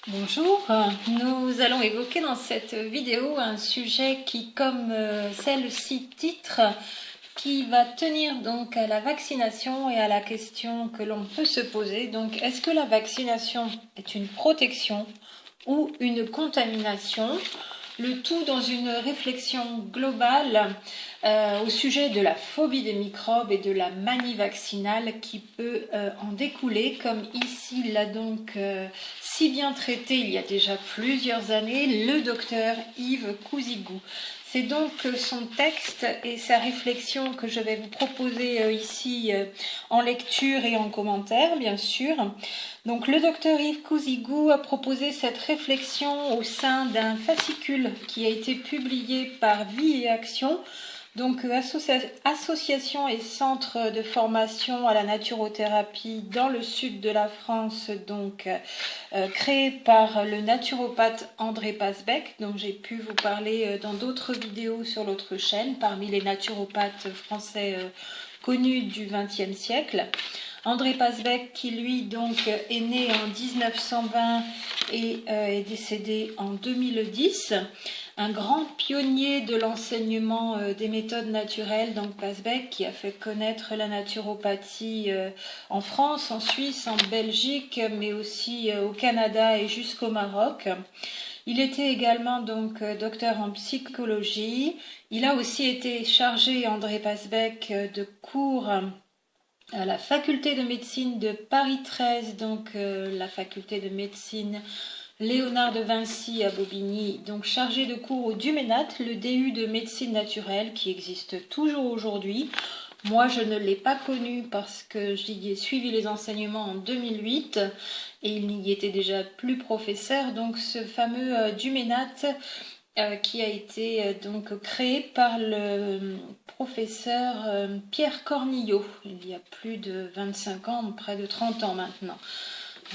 Bonjour, nous allons évoquer dans cette vidéo un sujet qui, comme celle-ci titre, qui va tenir donc à la vaccination et à la question que l'on peut se poser. Donc, est-ce que la vaccination est une protection ou une contamination? Le tout dans une réflexion globale au sujet de la phobie des microbes et de la manie vaccinale qui peut en découler, comme ici l'a donc si bien traité il y a déjà plusieurs années le docteur Yves Couzigou. C'est donc son texte et sa réflexion que je vais vous proposer ici en lecture et en commentaire, bien sûr. Donc le docteur Yves Couzigou a proposé cette réflexion au sein d'un fascicule qui a été publié par Vie et Action, donc association et centre de formation à la naturothérapie dans le sud de la France, donc créé par le naturopathe André Pasbec, dont j'ai pu vous parler dans d'autres vidéos sur l'autre chaîne, parmi les naturopathes français connus du XXe siècle. André Pasbec, qui lui donc est né en 1920 et est décédé en 2010, un grand pionnier de l'enseignement des méthodes naturelles, donc Pasbec, qui a fait connaître la naturopathie en France, en Suisse, en Belgique, mais aussi au Canada et jusqu'au Maroc. Il était également donc docteur en psychologie. Il a aussi été chargé, André Pasbec, de cours à la faculté de médecine de Paris 13, donc la faculté de médecine Léonard de Vinci à Bobigny, donc chargé de cours au DUMENAT, le DU de médecine naturelle qui existe toujours aujourd'hui. Moi, je ne l'ai pas connu parce que j'y ai suivi les enseignements en 2008 et il n'y était déjà plus professeur. Donc, ce fameux DUMENAT qui a été donc créé par le professeur Pierre Cornillo il y a plus de 25 ans, près de 30 ans maintenant.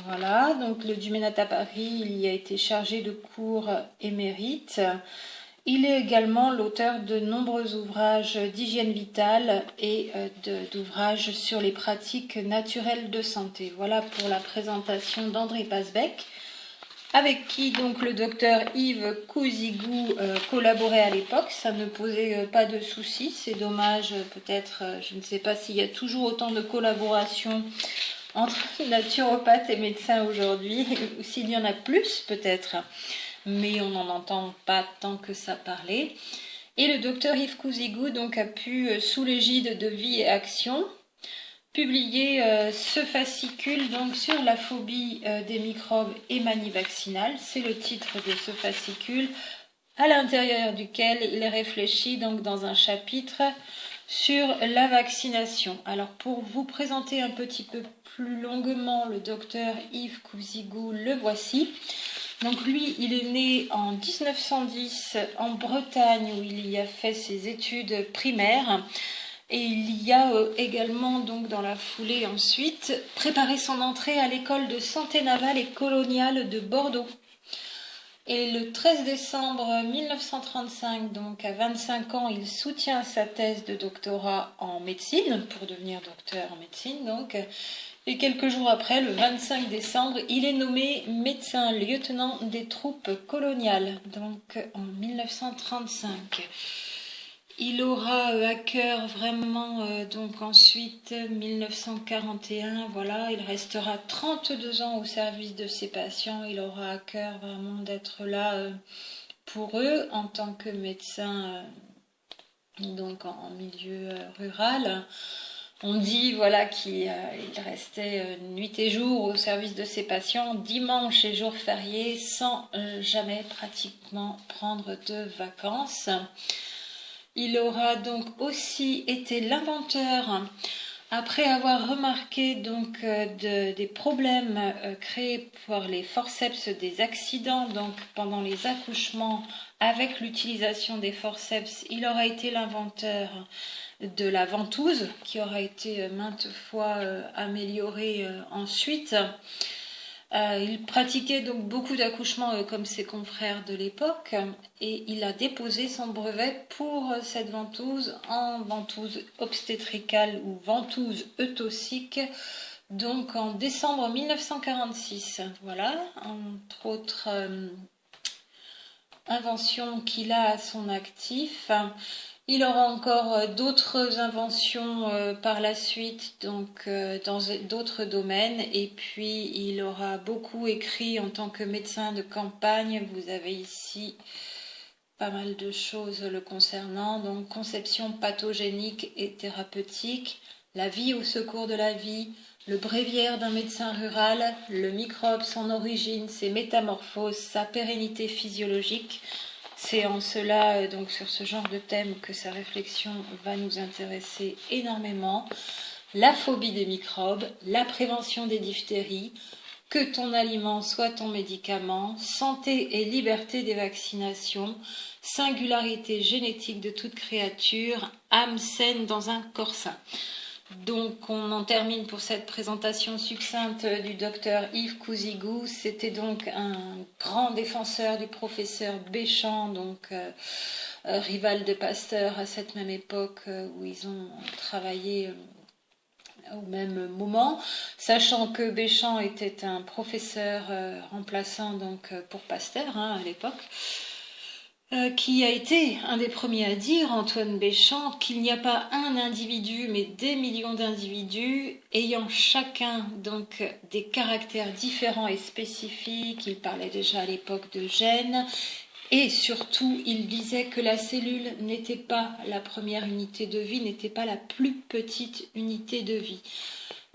Voilà, donc le Duménat à Paris, il y a été chargé de cours émérite. Il est également l'auteur de nombreux ouvrages d'hygiène vitale et d'ouvrages sur les pratiques naturelles de santé. Voilà pour la présentation d'André Pasbec, avec qui donc le docteur Yves Couzigou collaborait à l'époque. Ça ne posait pas de soucis, c'est dommage, peut-être, je ne sais pas s'il y a toujours autant de collaboration entre naturopathes et médecins aujourd'hui, ou s'il y en a plus peut-être, mais on n'en entend pas tant que ça parler. Et le docteur Yves Couzigou donc a pu, sous l'égide de Vie et Action, publier ce fascicule donc sur la phobie des microbes et manie vaccinale. C'est le titre de ce fascicule, à l'intérieur duquel il réfléchit donc dans un chapitre sur la vaccination. Alors pour vous présenter un petit peu plus longuement le docteur Yves Couzigou, le voici. Donc lui, il est né en 1910 en Bretagne où il y a fait ses études primaires. Et il y a également donc dans la foulée ensuite préparé son entrée à l'école de santé navale et coloniale de Bordeaux. Et le 13 décembre 1935, donc à 25 ans, il soutient sa thèse de doctorat en médecine, pour devenir docteur en médecine donc. Et quelques jours après, le 25 décembre, il est nommé médecin lieutenant des troupes coloniales, donc en 1935. Il aura à cœur vraiment, donc ensuite 1941, voilà, il restera 32 ans au service de ses patients. Il aura à cœur vraiment d'être là pour eux en tant que médecin, donc en milieu rural. On dit voilà qu'il restait nuit et jour au service de ses patients, dimanche et jours fériés, sans jamais pratiquement prendre de vacances. Il aura donc aussi été l'inventeur, après avoir remarqué donc des problèmes créés par les forceps des accidents, donc pendant les accouchements avec l'utilisation des forceps, il aura été l'inventeur de la ventouse qui aura été maintes fois améliorée ensuite. Il pratiquait donc beaucoup d'accouchements comme ses confrères de l'époque et il a déposé son brevet pour cette ventouse en ventouse obstétricale ou ventouse eutocique donc en décembre 1946. Voilà, entre autres inventions qu'il a à son actif. Il aura encore d'autres inventions par la suite, donc dans d'autres domaines. Et puis, il aura beaucoup écrit en tant que médecin de campagne. Vous avez ici pas mal de choses le concernant. Donc, conception pathogénique et thérapeutique, la vie au secours de la vie, le bréviaire d'un médecin rural, le microbe, son origine, ses métamorphoses, sa pérennité physiologique. C'est en cela, donc sur ce genre de thème, que sa réflexion va nous intéresser énormément. La phobie des microbes, la prévention des diphtéries, que ton aliment soit ton médicament, santé et liberté des vaccinations, singularité génétique de toute créature, âme saine dans un corps sain. Donc on en termine pour cette présentation succincte du docteur Yves Cousigou. C'était donc un grand défenseur du professeur Béchamp, donc rival de Pasteur à cette même époque où ils ont travaillé au même moment, sachant que Béchamp était un professeur remplaçant donc pour Pasteur à l'époque. Qui a été un des premiers à dire, Antoine Béchamp, qu'il n'y a pas un individu, mais des millions d'individus ayant chacun donc des caractères différents et spécifiques. Il parlait déjà à l'époque de gènes. Et surtout, il disait que la cellule n'était pas la première unité de vie, n'était pas la plus petite unité de vie.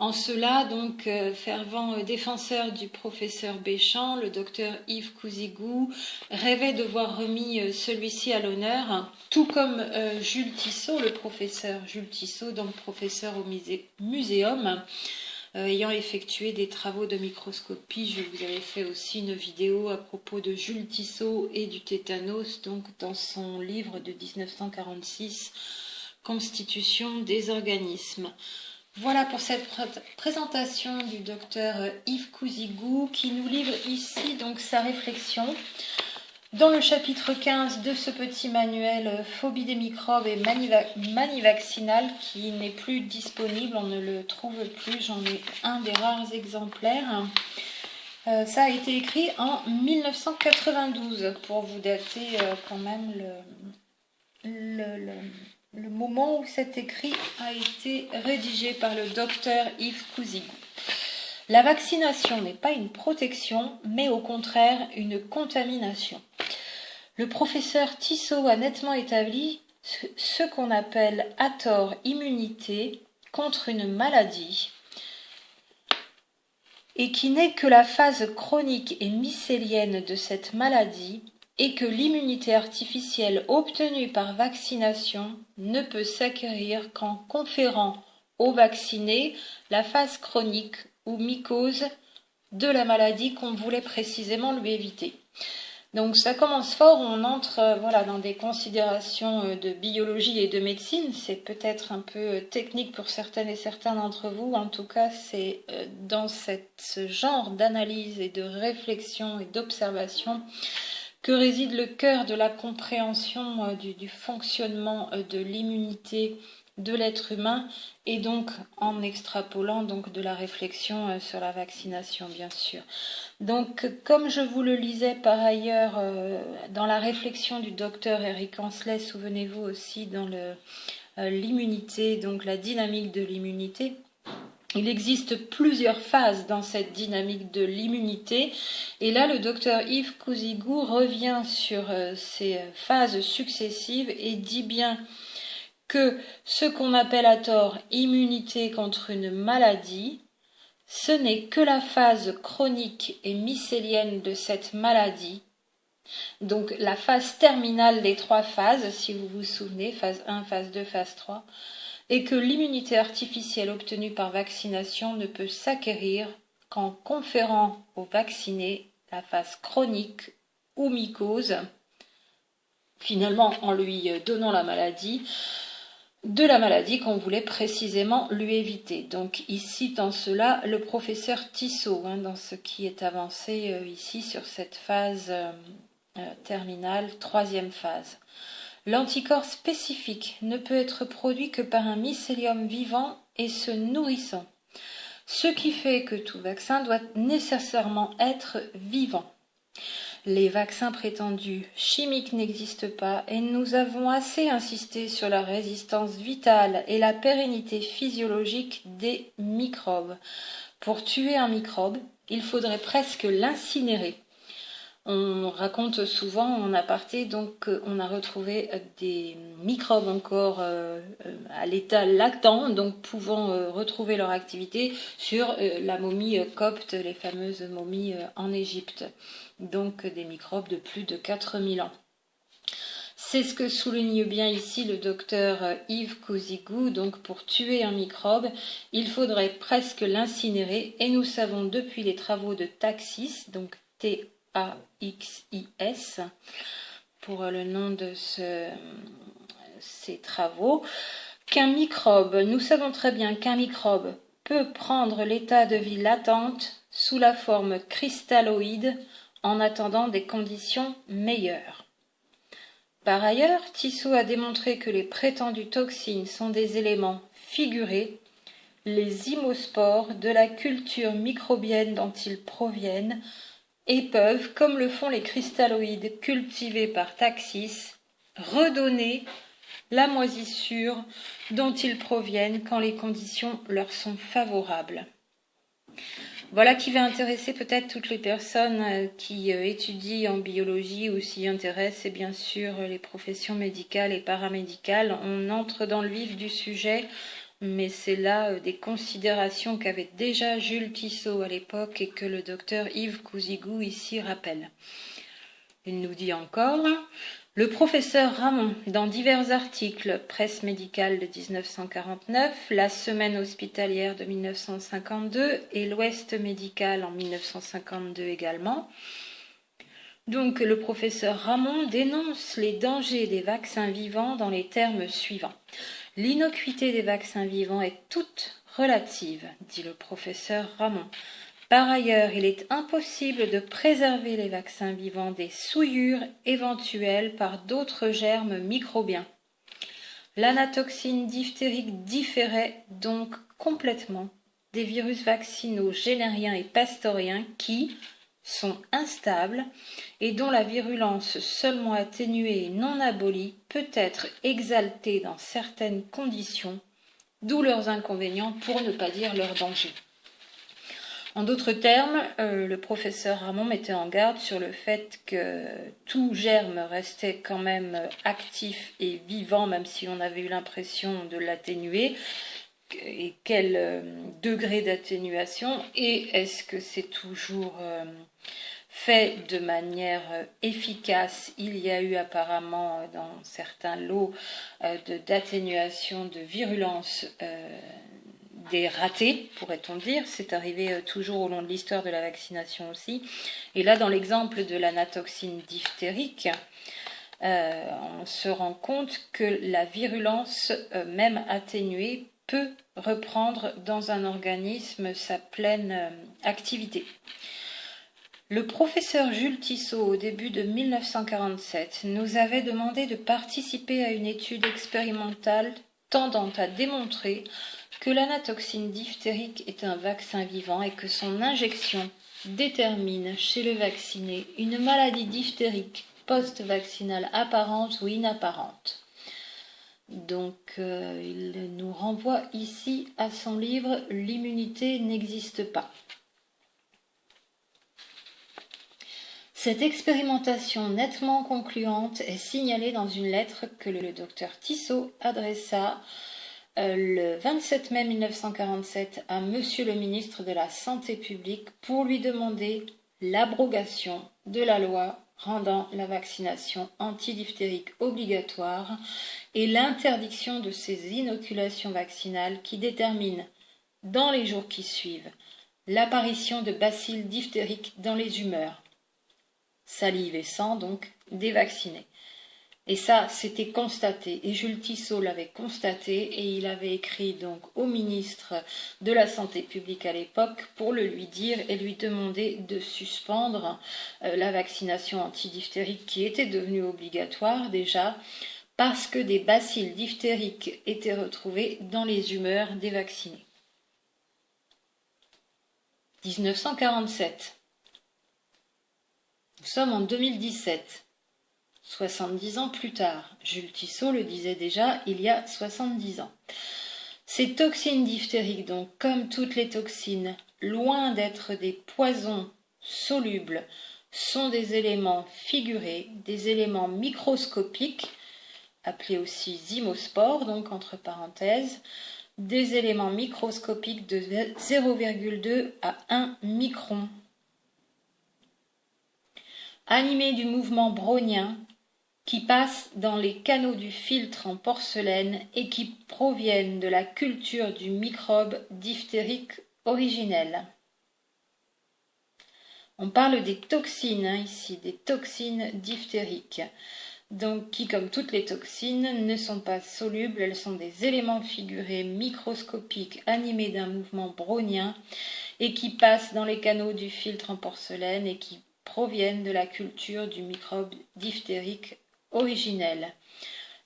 En cela, donc, fervent défenseur du professeur Béchamp, le docteur Yves Cousigou rêvait de voir remis celui-ci à l'honneur, tout comme Jules Tissot, le professeur Jules Tissot, donc professeur au muséum, ayant effectué des travaux de microscopie. Je vous avais fait aussi une vidéo à propos de Jules Tissot et du tétanos, donc dans son livre de 1946, Constitution des organismes. Voilà pour cette présentation du docteur Yves Cousigou qui nous livre ici donc sa réflexion dans le chapitre 15 de ce petit manuel Phobie des microbes et manie vaccinale qui n'est plus disponible, on ne le trouve plus, j'en ai un des rares exemplaires. Ça a été écrit en 1992 pour vous dater quand même le moment où cet écrit a été rédigé par le docteur Yves Cousigou. La vaccination n'est pas une protection, mais au contraire une contamination. Le professeur Tissot a nettement établi ce qu'on appelle à tort immunité contre une maladie, et qui n'est que la phase chronique et mycélienne de cette maladie, et que l'immunité artificielle obtenue par vaccination ne peut s'acquérir qu'en conférant au vacciné la phase chronique ou mycose de la maladie qu'on voulait précisément lui éviter. Donc ça commence fort, on entre dans des considérations de biologie et de médecine. C'est peut-être un peu technique pour certaines et certains d'entre vous. En tout cas, c'est dans ce genre d'analyse et de réflexion et d'observation que réside le cœur de la compréhension du fonctionnement de l'immunité de l'être humain, et donc en extrapolant donc de la réflexion sur la vaccination, bien sûr. Donc, comme je vous le lisais par ailleurs dans la réflexion du docteur Eric Ancelet, souvenez-vous aussi dans l'immunité, donc la dynamique de l'immunité, il existe plusieurs phases dans cette dynamique de l'immunité, et là le docteur Yves Cousigou revient sur ces phases successives et dit bien que ce qu'on appelle à tort immunité contre une maladie, ce n'est que la phase chronique et mycélienne de cette maladie, donc la phase terminale des trois phases, si vous vous souvenez, phase 1, phase 2, phase 3, et que l'immunité artificielle obtenue par vaccination ne peut s'acquérir qu'en conférant au vacciné la phase chronique ou mycose, finalement en lui donnant la maladie, de la maladie qu'on voulait précisément lui éviter. Donc ici, dans cela, le professeur Tissot, dans ce qui est avancé ici sur cette phase terminale, troisième phase. L'anticorps spécifique ne peut être produit que par un mycélium vivant et se nourrissant. ce qui fait que tout vaccin doit nécessairement être vivant. Les vaccins prétendus chimiques n'existent pas et nous avons assez insisté sur la résistance vitale et la pérennité physiologique des microbes. Pour tuer un microbe, il faudrait presque l'incinérer. On raconte souvent en aparté donc qu'on a retrouvé des microbes encore à l'état latent, donc pouvant retrouver leur activité sur la momie copte, les fameuses momies en Égypte. Donc des microbes de plus de 4000 ans. C'est ce que souligne bien ici le docteur Yves Cousigou. Donc pour tuer un microbe, il faudrait presque l'incinérer et nous savons depuis les travaux de Taxis, donc T-A-X-I-S, pour le nom de ces travaux, nous savons très bien qu'un microbe peut prendre l'état de vie latente sous la forme cristalloïde en attendant des conditions meilleures. Par ailleurs, Tissot a démontré que les prétendues toxines sont des éléments figurés, les hymospores de la culture microbienne dont ils proviennent et peuvent, comme le font les cristalloïdes cultivés par Taxis, redonner la moisissure dont ils proviennent quand les conditions leur sont favorables. Voilà qui va intéresser peut-être toutes les personnes qui étudient en biologie ou s'y intéressent, et bien sûr les professions médicales et paramédicales. On entre dans le vif du sujet, mais c'est là des considérations qu'avait déjà Jules Tissot à l'époque et que le docteur Yves Cousigou ici rappelle. Il nous dit encore... Le professeur Ramon, dans divers articles, Presse médicale de 1949, La semaine hospitalière de 1952 et l'Ouest médical en 1952 également. Donc le professeur Ramon dénonce les dangers des vaccins vivants dans les termes suivants. L'innocuité des vaccins vivants est toute relative, dit le professeur Ramon. Par ailleurs, il est impossible de préserver les vaccins vivants des souillures éventuelles par d'autres germes microbiens. L'anatoxine diphtérique différait donc complètement des virus vaccinaux génériens et pastoriens qui sont instables et dont la virulence seulement atténuée et non abolie peut être exaltée dans certaines conditions, d'où leurs inconvénients pour ne pas dire leurs dangers. En d'autres termes, le professeur Ramon mettait en garde sur le fait que tout germe restait quand même actif et vivant, même si on avait eu l'impression de l'atténuer. Et quel degré d'atténuation? Et est-ce que c'est toujours fait de manière efficace? Il y a eu apparemment dans certains lots d'atténuation de virulence des ratés, pourrait-on dire. C'est arrivé toujours au long de l'histoire de la vaccination aussi. Et là, dans l'exemple de l'anatoxine diphtérique, on se rend compte que la virulence, même atténuée, peut reprendre dans un organisme sa pleine activité. Le professeur Jules Tissot, au début de 1947, nous avait demandé de participer à une étude expérimentale tendant à démontrer que l'anatoxine diphtérique est un vaccin vivant et que son injection détermine chez le vacciné une maladie diphtérique post-vaccinale apparente ou inapparente. Donc il nous renvoie ici à son livre « L'immunité n'existe pas ». Cette expérimentation nettement concluante est signalée dans une lettre que le docteur Tissot adressa le 27 mai 1947 à Monsieur le ministre de la Santé publique pour lui demander l'abrogation de la loi rendant la vaccination antidiphtérique obligatoire et l'interdiction de ces inoculations vaccinales qui déterminent, dans les jours qui suivent, l'apparition de bacilles diphtériques dans les humeurs, salive et sang donc, des vaccinés. Et ça, c'était constaté, et Jules Tissot l'avait constaté, et il avait écrit donc au ministre de la Santé publique à l'époque pour le lui dire et lui demander de suspendre la vaccination antidiphtérique qui était devenue obligatoire déjà, parce que des bacilles diphtériques étaient retrouvées dans les humeurs des vaccinés. 1947. Nous sommes en 2017. 70 ans plus tard. Jules Tissot le disait déjà il y a 70 ans. Ces toxines diphtériques, donc, comme toutes les toxines, loin d'être des poisons solubles, sont des éléments figurés, des éléments microscopiques, appelés aussi zymospores, donc entre parenthèses, des éléments microscopiques de 0,2 à 1 micron. Animés du mouvement brownien, qui passent dans les canaux du filtre en porcelaine et qui proviennent de la culture du microbe diphtérique originel. On parle des toxines ici, des toxines diphtériques, donc qui, comme toutes les toxines, ne sont pas solubles, elles sont des éléments figurés microscopiques animés d'un mouvement brownien et qui passent dans les canaux du filtre en porcelaine et qui proviennent de la culture du microbe diphtérique originelle.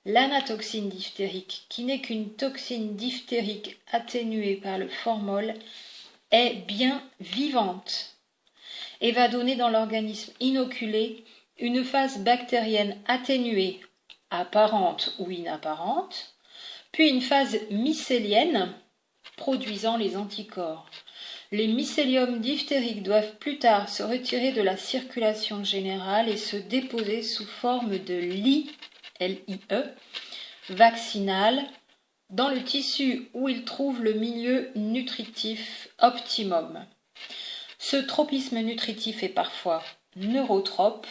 L'anatoxine diphtérique, qui n'est qu'une toxine diphtérique atténuée par le formol, est bien vivante et va donner dans l'organisme inoculé une phase bactérienne atténuée, apparente ou inapparente, puis une phase mycélienne produisant les anticorps. Les mycéliums diphtériques doivent plus tard se retirer de la circulation générale et se déposer sous forme de lie, L-I-E, vaccinal, dans le tissu où ils trouvent le milieu nutritif optimum. Ce tropisme nutritif est parfois neurotrope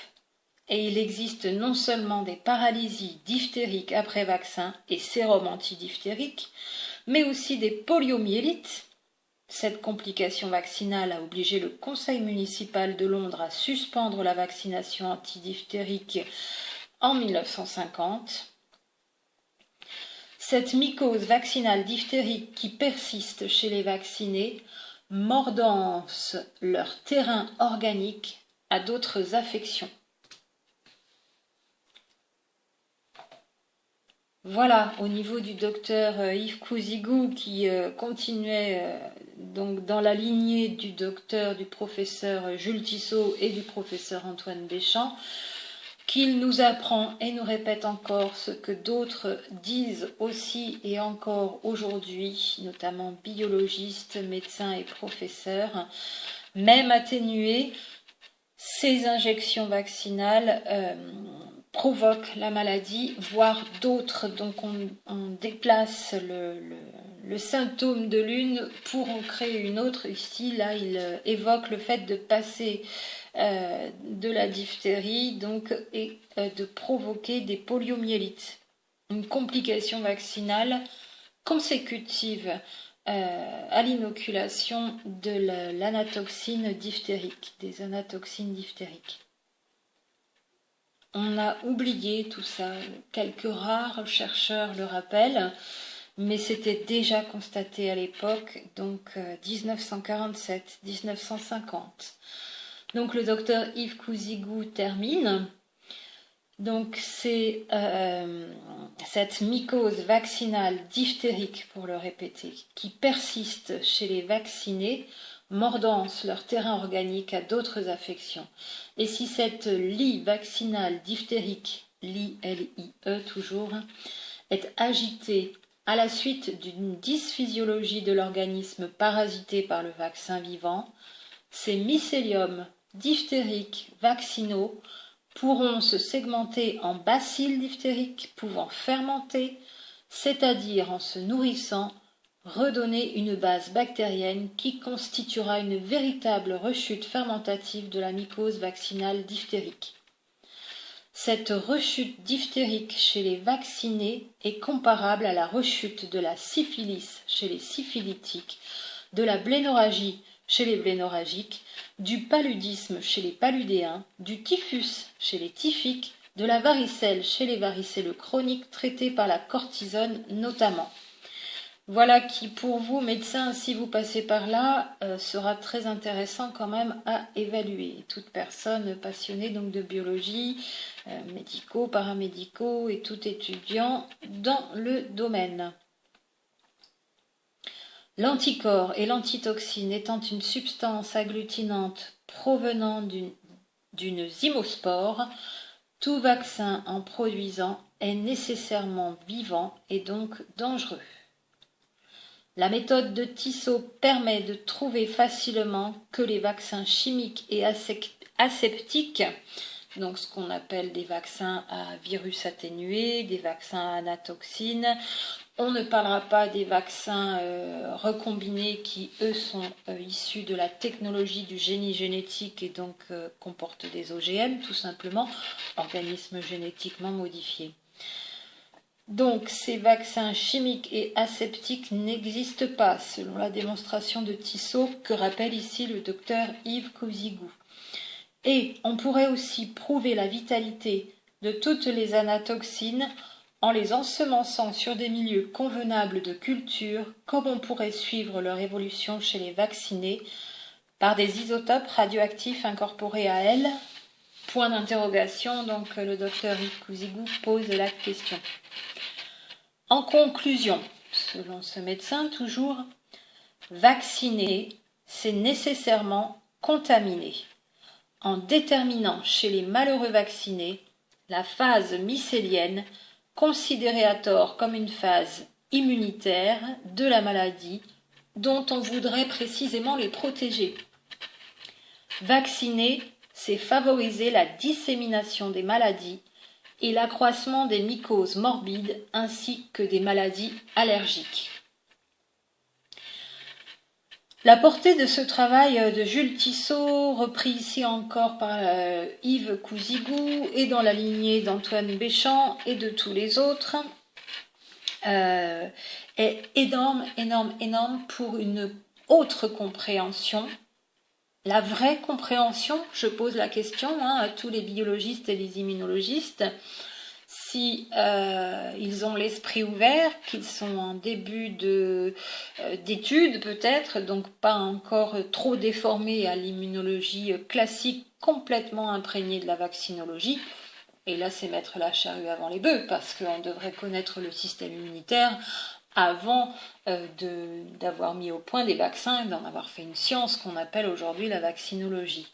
et il existe non seulement des paralysies diphtériques après vaccin et sérum antidiphtérique, mais aussi des poliomyélites. Cette complication vaccinale a obligé le Conseil municipal de Londres à suspendre la vaccination antidiphtérique en 1950. Cette mycose vaccinale diphtérique qui persiste chez les vaccinés mordance leur terrain organique à d'autres affections. Voilà, au niveau du docteur Yves Couzigou qui continuait donc dans la lignée du professeur Jules Tissot et du professeur Antoine Béchamp, qu'il nous apprend et nous répète encore ce que d'autres disent aussi et encore aujourd'hui, notamment biologistes, médecins et professeurs, même atténués, ces injections vaccinales provoquent la maladie, voire d'autres. Donc on déplace le symptôme de l'une pour en créer une autre. Ici, là, il évoque le fait de passer de la diphtérie donc, et de provoquer des poliomyélites. Une complication vaccinale consécutive à l'inoculation de l'anatoxine diphtérique, des anatoxines diphtériques. On a oublié tout ça, quelques rares chercheurs le rappellent, mais c'était déjà constaté à l'époque, donc 1947-1950. Donc le docteur Yves Couzigou termine. Donc c'est cette mycose vaccinale diphtérique, pour le répéter, qui persiste chez les vaccinés, mordance leur terrain organique à d'autres affections. Et si cette lie vaccinale diphtérique, lie L-I-E toujours, est agitée à la suite d'une dysphysiologie de l'organisme parasité par le vaccin vivant, ces mycéliums diphtériques vaccinaux pourront se segmenter en bacilles diphtériques pouvant fermenter, c'est-à-dire en se nourrissant, redonner une base bactérienne qui constituera une véritable rechute fermentative de la mycose vaccinale diphtérique. Cette rechute diphtérique chez les vaccinés est comparable à la rechute de la syphilis chez les syphilitiques, de la blénorragie chez les blénorragiques, du paludisme chez les paludéens, du typhus chez les typhiques, de la varicelle chez les varicelleux chroniques traités par la cortisone notamment. Voilà qui, pour vous, médecins, si vous passez par là, sera très intéressant quand même à évaluer. Toute personne passionnée donc de biologie, médicaux, paramédicaux et tout étudiant dans le domaine. L'anticorps et l'antitoxine étant une substance agglutinante provenant d'une zymospore, tout vaccin en produisant est nécessairement vivant et donc dangereux. La méthode de Tissot permet de trouver facilement que les vaccins chimiques et aseptiques, donc ce qu'on appelle des vaccins à virus atténué, des vaccins à anatoxine, on ne parlera pas des vaccins recombinés qui, eux, sont issus de la technologie du génie génétique et donc comportent des OGM, tout simplement, organismes génétiquement modifiés. Donc, ces vaccins chimiques et aseptiques n'existent pas, selon la démonstration de Tissot que rappelle ici le docteur Yves Cousigou. Et on pourrait aussi prouver la vitalité de toutes les anatoxines en les ensemençant sur des milieux convenables de culture, comme on pourrait suivre leur évolution chez les vaccinés par des isotopes radioactifs incorporés à elles. Point d'interrogation, donc le docteur Yves Cousigou pose la question. En conclusion, selon ce médecin toujours, vacciner, c'est nécessairement contaminer. En déterminant chez les malheureux vaccinés la phase mycélienne, considérée à tort comme une phase immunitaire de la maladie dont on voudrait précisément les protéger. Vacciner, c'est favoriser la dissémination des maladies et l'accroissement des mycoses morbides ainsi que des maladies allergiques. La portée de ce travail de Jules Tissot, repris ici encore par Yves Cousigou et dans la lignée d'Antoine Béchamp et de tous les autres, est énorme, énorme, énorme pour une autre compréhension. La vraie compréhension, je pose la question à tous les biologistes et les immunologistes, si ils ont l'esprit ouvert, qu'ils sont en début d'études peut-être, donc pas encore trop déformés à l'immunologie classique, complètement imprégnée de la vaccinologie. Et là, c'est mettre la charrue avant les bœufs, parce qu'on devrait connaître le système immunitaire avant d'avoir mis au point des vaccins et d'en avoir fait une science qu'on appelle aujourd'hui la vaccinologie.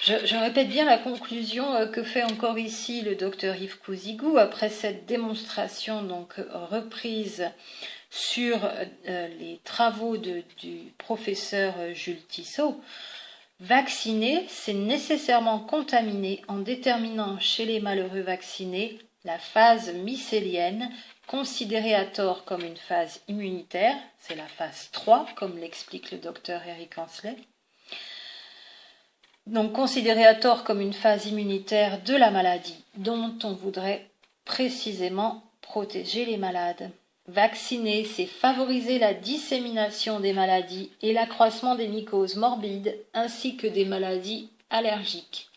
Je répète bien la conclusion que fait encore ici le docteur Yves Cousigou après cette démonstration donc reprise sur les travaux du professeur Jules Tissot. Vacciner, c'est nécessairement contaminer en déterminant chez les malheureux vaccinés la phase mycélienne, considérée à tort comme une phase immunitaire, c'est la phase 3, comme l'explique le docteur Eric Ancelet. Donc considérée à tort comme une phase immunitaire de la maladie dont on voudrait précisément protéger les malades. Vacciner, c'est favoriser la dissémination des maladies et l'accroissement des mycoses morbides ainsi que des maladies allergiques.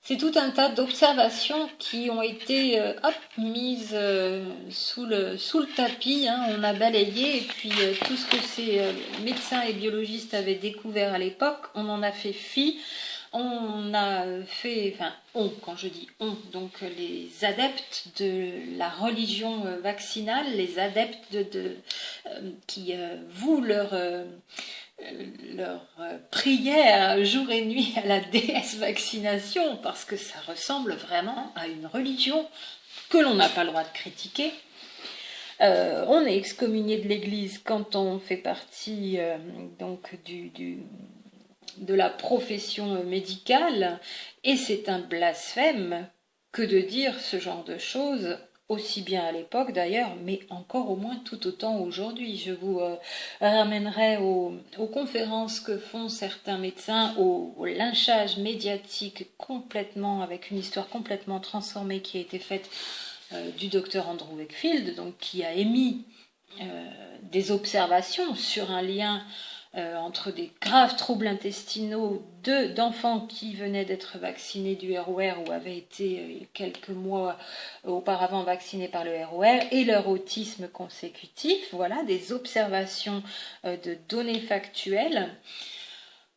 C'est tout un tas d'observations qui ont été mises sous le tapis. On a balayé et puis tout ce que ces médecins et biologistes avaient découvert à l'époque, on en a fait fi. On a fait, quand je dis on, donc les adeptes de la religion vaccinale, les adeptes qui vouent leur prière jour et nuit à la déesse vaccination, parce que ça ressemble vraiment à une religion que l'on n'a pas le droit de critiquer. On est excommunié de l'Église quand on fait partie donc de la profession médicale, et c'est un blasphème que de dire ce genre de choses, aussi bien à l'époque d'ailleurs, mais encore au moins tout autant aujourd'hui. Je vous ramènerai aux conférences que font certains médecins, au lynchage médiatique complètement, avec une histoire complètement transformée qui a été faite du docteur Andrew Wakefield, donc qui a émis des observations sur un lien entre des graves troubles intestinaux d'enfants qui venaient d'être vaccinés du ROR ou avaient été quelques mois auparavant vaccinés par le ROR et leur autisme consécutif. Voilà, des observations de données factuelles.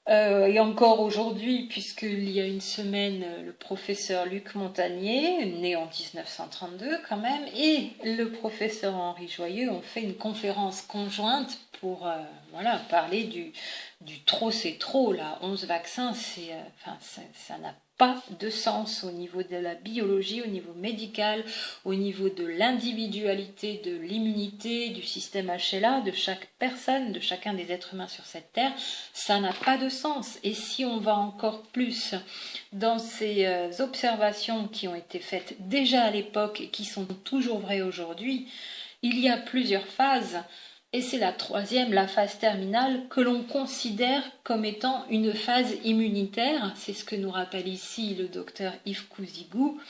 Et encore aujourd'hui, puisqu'il y a une semaine, le professeur Luc Montagnier, né en 1932 quand même, et le professeur Henri Joyeux ont fait une conférence conjointe pour voilà, parler du trop c'est trop, là, 11 vaccins, enfin, ça n'a pas de sens au niveau de la biologie, au niveau médical, au niveau de l'individualité, de l'immunité, du système HLA, de chaque personne, de chacun des êtres humains sur cette terre. Ça n'a pas de sens. Et si on va encore plus dans ces observations qui ont été faites déjà à l'époque et qui sont toujours vraies aujourd'hui, il y a plusieurs phases. Et c'est la troisième, la phase terminale, que l'on considère comme étant une phase immunitaire. C'est ce que nous rappelle ici le docteur Yves Couzigou.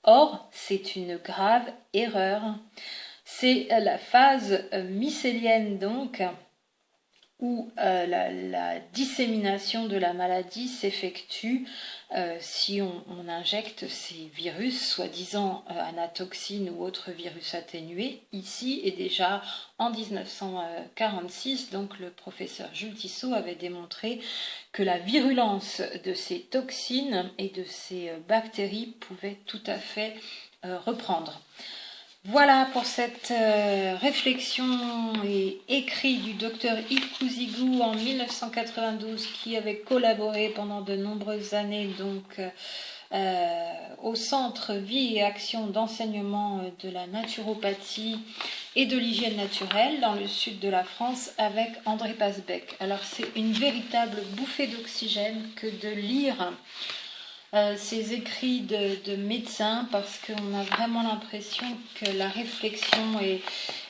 Or, c'est une grave erreur. C'est la phase mycélienne, donc, où la dissémination de la maladie s'effectue si on injecte ces virus, soi-disant anatoxines ou autres virus atténués. Ici, et déjà en 1946, donc le professeur Jules Tissot avait démontré que la virulence de ces toxines et de ces bactéries pouvait tout à fait reprendre. Voilà pour cette réflexion et écrit du docteur Yves Couzigou en 1992 qui avait collaboré pendant de nombreuses années donc au Centre Vie et Action d'enseignement de la naturopathie et de l'hygiène naturelle dans le sud de la France avec André Pasbec. Alors c'est une véritable bouffée d'oxygène que de lire ces écrits de médecins parce qu'on a vraiment l'impression que la réflexion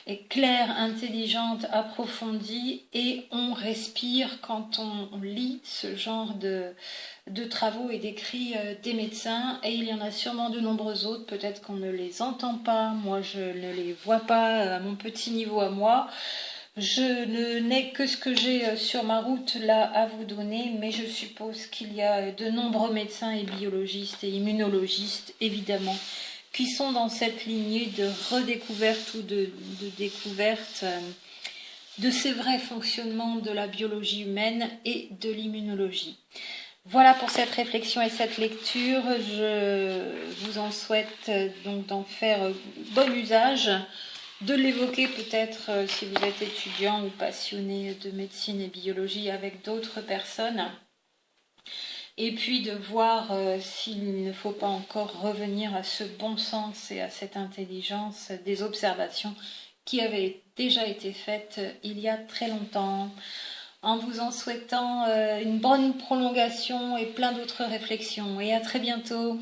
est claire, intelligente, approfondie et on respire quand on lit ce genre de travaux et d'écrits des médecins et il y en a sûrement de nombreux autres, peut-être qu'on ne les entend pas, moi je ne les vois pas à mon petit niveau à moi. Je n'ai que ce que j'ai sur ma route là à vous donner, mais je suppose qu'il y a de nombreux médecins et biologistes et immunologistes, évidemment, qui sont dans cette lignée de redécouverte ou de découverte de ces vrais fonctionnements de la biologie humaine et de l'immunologie. Voilà pour cette réflexion et cette lecture. Je vous en souhaite donc d'en faire bon usage, de l'évoquer peut-être si vous êtes étudiant ou passionné de médecine et biologie avec d'autres personnes. Et puis de voir s'il ne faut pas encore revenir à ce bon sens et à cette intelligence des observations qui avaient déjà été faites il y a très longtemps. En vous en souhaitant une bonne prolongation et plein d'autres réflexions. Et à très bientôt.